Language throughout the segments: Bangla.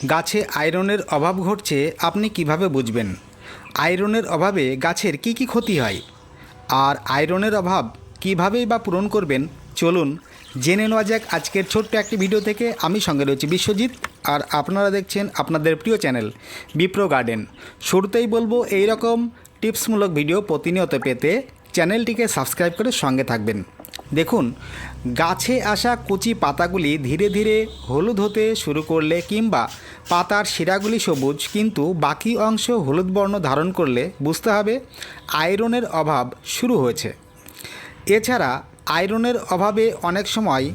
গাছে আয়রনের অভাব ঘটছে আপনি কিভাবে বুঝবেন? আয়রনের অভাবে গাছের কি কি ক্ষতি হয়? আর আয়রনের অভাব কীভাবেই বা পূরণ করবেন, চলুন জেনে নেওয়া যাক আজকের ছোট্ট একটি ভিডিও থেকে। আমি সঙ্গে রয়েছি বিশ্বজিৎ, আর আপনারা দেখছেন আপনাদের প্রিয় চ্যানেল বিপ্রো গার্ডেন। শুরুতেই বলবো, এই রকম টিপসমূলক ভিডিও প্রতিনিয়ত পেতে চ্যানেলটিকে সাবস্ক্রাইব করে সঙ্গে থাকবেন। দেখুন, গাছে আসা কচি পাতাগুলি ধীরে ধীরে হলুদ হতে শুরু করলে কিংবা পাতার শিরাগুলি সবুজ কিন্তু বাকি অংশ হলুদ বর্ণ ধারণ করলে বুঝতে হবে আয়রনের অভাব শুরু হয়েছে। এছাড়া আয়রনের অভাবে অনেক সময়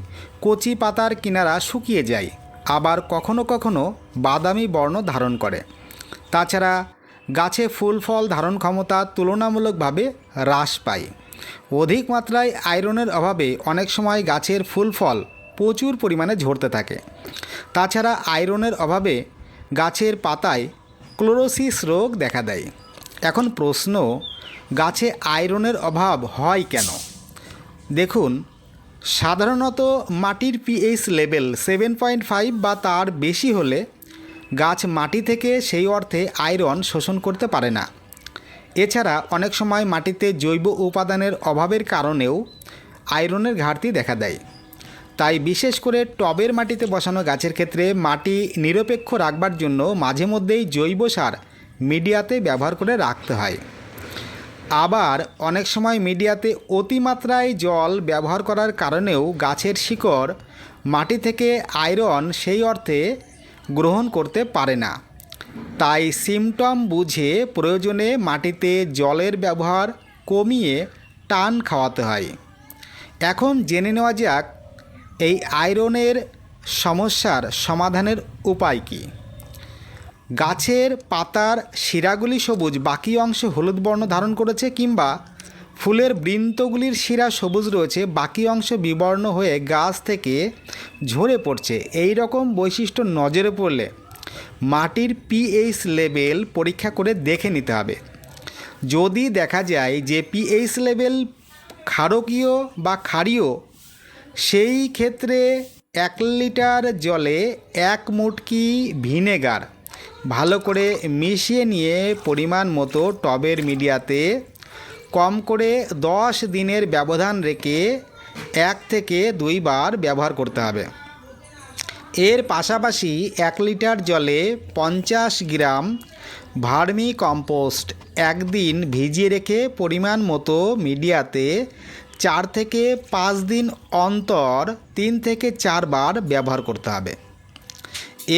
কচি পাতার কিনারা শুকিয়ে যায়, আবার কখনো কখনো বাদামি বর্ণ ধারণ করে। তাছাড়া গাছে ফুল ফল ধারণ ক্ষমতা তুলনামূলকভাবে হ্রাস পায়। অধিক মাত্রায় আয়রনের অভাবে অনেক সময় গাছের ফুল ফল প্রচুর পরিমাণে ঝরতে থাকে। তাছাড়া আয়রনের অভাবে গাছের পাতায় ক্লোরোসিস রোগ দেখা দেয়। এখন প্রশ্ন, গাছে আয়রনের অভাব হয় কেন? দেখুন, সাধারণত মাটির পিএইচ লেভেল 7.5 বা তার বেশি হলে গাছ মাটি থেকে সেই অর্থে আয়রন শোষণ করতে পারে না। এছাড়া অনেক সময় মাটিতে জৈব উপাদানের অভাবের কারণেও আয়রনের ঘাটতি দেখা দেয়। তাই বিশেষ করে টবের মাটিতে বসানো গাছের ক্ষেত্রে মাটি নিরপেক্ষ রাখবার জন্য মাঝে মধ্যেই জৈব সার মিডিয়াতে ব্যবহার করে রাখতে হয়। আবার অনেক সময় মিডিয়াতে অতিমাত্রায় জল ব্যবহার করার কারণেও গাছের শিকড় মাটি থেকে আয়রন সেই অর্থে গ্রহণ করতে পারে না। তাই সিমটম বুঝে প্রয়োজনে মাটিতে জলের ব্যবহার কমিয়ে টান খাওয়াতে হয়। এখন জেনে নেওয়া যাক এই আয়রনের সমস্যার সমাধানের উপায় কী। গাছের পাতার শিরাগুলি সবুজ, বাকি অংশ হলুদ বর্ণ ধারণ করেছে, কিংবা ফুলের বৃন্তগুলির শিরা সবুজ রয়েছে, বাকি অংশ বিবর্ণ হয়ে গাছ থেকে ঝরে পড়ছে, এই রকম বৈশিষ্ট্য নজরে পড়লে মাটির পিএইচ লেভেল পরীক্ষা করে দেখে নিতে হবে। যদি দেখা যায় যে পিএইচ লেভেল ক্ষারকীয় বা ক্ষারীয়, সেই ক্ষেত্রে 1 লিটার জলে 1 মুটকি ভিনেগার ভালো করে মিশিয়ে নিয়ে পরিমাণ মতো টবের মিডিয়াতে কম করে 10 দিনের ব্যবধান রেখে 1 থেকে 2 বার ব্যবহার করতে হবে। এর পাশাপাশি 1 লিটার জলে 50 গ্রাম ভার্মি কম্পোস্ট একদিন ভিজিয়ে রেখে পরিমাণ মতো মিডিয়াতে 4 থেকে 5 দিন অন্তর 3 থেকে 4 বার ব্যবহার করতে হবে।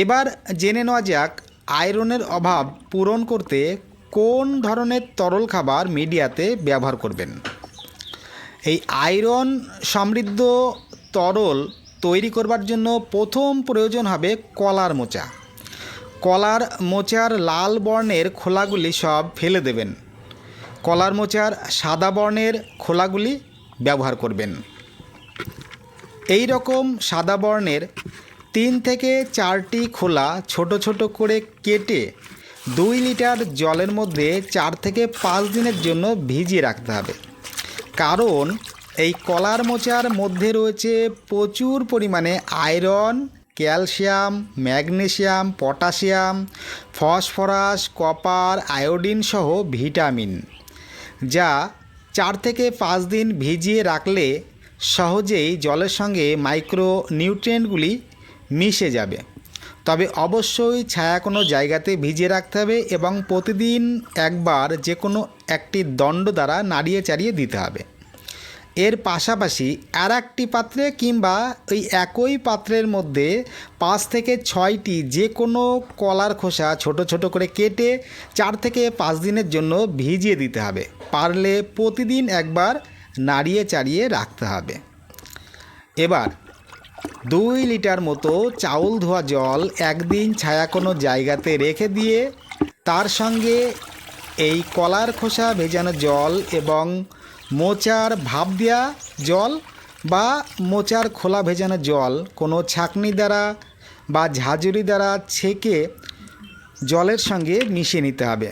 এবার জেনে নেওয়া যাক আয়রনের অভাব পূরণ করতে কোন ধরনের তরল খাবার মিডিয়াতে ব্যবহার করবেন। এই আয়রন সমৃদ্ধ তরল তৈরি করবার জন্য প্রথম প্রয়োজন হবে কলার মোচা। কলার মোচার লাল বর্ণের খোলাগুলি সব ফেলে দেবেন। কলার মোচার সাদা বর্ণের খোলাগুলি ব্যবহার করবেন। এই রকম সাদা বর্ণের 3 থেকে 4টি খোলা ছোট ছোট করে কেটে 2 লিটার জলের মধ্যে 4 থেকে 5 দিনের জন্য ভিজিয়ে রাখতে হবে। কারণ এই কলার মোচার মধ্যে রয়েছে প্রচুর পরিমাণে iron, calcium, magnesium, potassium, phosphorus, copper, iodine সহ ভিটামিন, যা 4 থেকে 5 দিন ভিজিয়ে রাখলে সহজেই জলের সঙ্গে মাইক্রো নিউট্রিয়েন্টগুলি মিশে যাবে। তবে অবশ্যই ছায়া কোনো জায়গাতে ভিজিয়ে রাখতে হবে এবং প্রতিদিন একবার যে কোনো একটি দণ্ড দ্বারা নাড়িয়ে চাড়িয়ে দিতে হবে। এর পাশাপাশি আর একটি পাত্রে কিংবা ওই একই পাত্রের মধ্যে 5 থেকে 6টি যে কোনো কলার খোসা ছোট ছোট করে কেটে 4 থেকে 5 দিনের জন্য ভিজিয়ে দিতে হবে। পারলে প্রতিদিন একবার নাড়িয়ে চাড়িয়ে রাখতে হবে। এবার 2 লিটার মতো চাউল ধোয়া জল একদিন ছায়া কোনো জায়গাতে রেখে দিয়ে তার সঙ্গে এই কলার খোসা ভেজানো জল এবং মোচার ভাপ দেওয়া জল বা মোচার খোলা ভেজানো জল কোনো ছাঁকনি দ্বারা বা ঝাঁঝরি দ্বারা ছেঁকে জলের সঙ্গে মিশিয়ে নিতে হবে।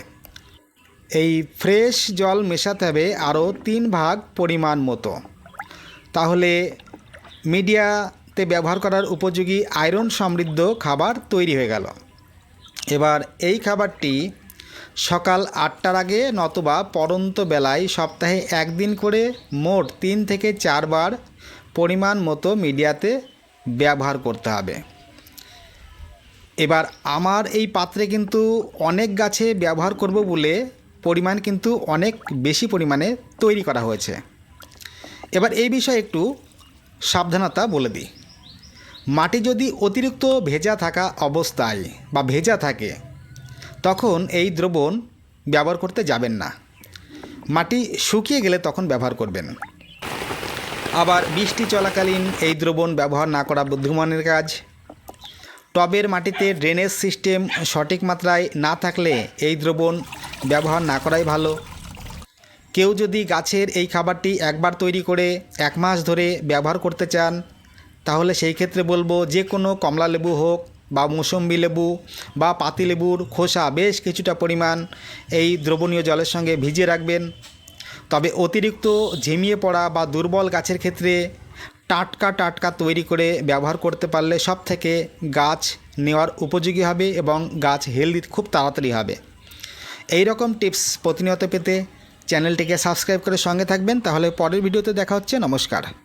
এই ফ্রেশ জল মেশাতে হবে আরও 3 ভাগ পরিমাণ মতো। তাহলে মিডিয়াতে ব্যবহার করার উপযোগী আয়রন সমৃদ্ধ খাবার তৈরি হয়ে গেল। এবার এই খাবারটি সকাল 8টার আগে নতুবা পড়ন্ত বেলায় সপ্তাহে একদিন করে মোট 3 থেকে 4 বার পরিমাণ মতো মিডিয়াতে ব্যবহার করতে হবে। এবার আমার এই পাত্রে কিন্তু অনেক গাছে ব্যবহার করব বলে পরিমাণ কিন্তু অনেক বেশি পরিমাণে তৈরি করা হয়েছে। এবার এই বিষয়ে একটু সাবধানতা বলে দিই। মাটি যদি অতিরিক্ত ভেজা থাকা অবস্থায় বা ভেজা থাকে তখন এই দ্রবণ ব্যবহার করতে যাবেন না। মাটি শুকিয়ে গেলে তখন ব্যবহার করবেন। আবার বৃষ্টি চলাকালীন এই দ্রবণ ব্যবহার না করা বুদ্ধিমানের কাজ। টবের মাটিতে ড্রেনেজ সিস্টেম সঠিক মাত্রায় না থাকলে এই দ্রবণ ব্যবহার না করাই ভালো। কেউ যদি গাছের এই খাবারটি একবার তৈরি করে 1 মাস ধরে ব্যবহার করতে চান তাহলে সেই ক্ষেত্রে বলবো যে কোনো কমলা লেবু হোক বা মৌসুম্বি লেবু বা পাতিলেবুর খোসা বেশ কিছুটা পরিমাণ এই দ্রবণীয় জলের সঙ্গে ভিজিয়ে রাখবেন। তবে অতিরিক্ত ঝিমিয়ে পড়া বা দুর্বল গাছের ক্ষেত্রে টাটকা তৈরি করে ব্যবহার করতে পারলে সব থেকে গাছ নেওয়ার উপযোগী হবে এবং গাছ হেলদি খুব তাড়াতাড়ি হবে। এই রকম টিপস প্রতিনিয়ত পেতে চ্যানেলটিকে সাবস্ক্রাইব করে সঙ্গে থাকবেন। তাহলে পরের ভিডিওতে দেখা হচ্ছে। নমস্কার।